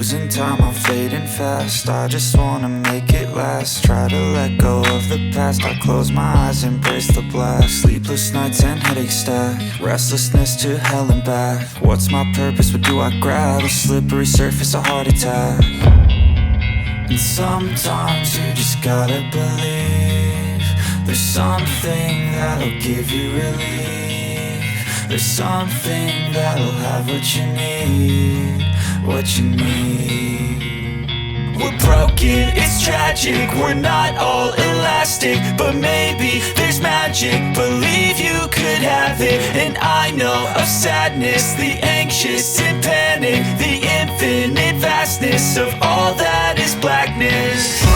Losing time, I'm fading fast. I just wanna make it last. Try to let go of the past. I close my eyes, embrace the blast. Sleepless nights and headache stack. Restlessness to hell and back. What's my purpose? What do I grab? A slippery surface, a heart attack. And sometimes you just gotta believe there's something that'll give you relief. There's something that'll have what you need, what you need. We're broken, it's tragic, we're not all elastic, but maybe there's magic, believe you could have it. And I know of sadness, the anxious and panic, the infinite vastness of all that is blackness.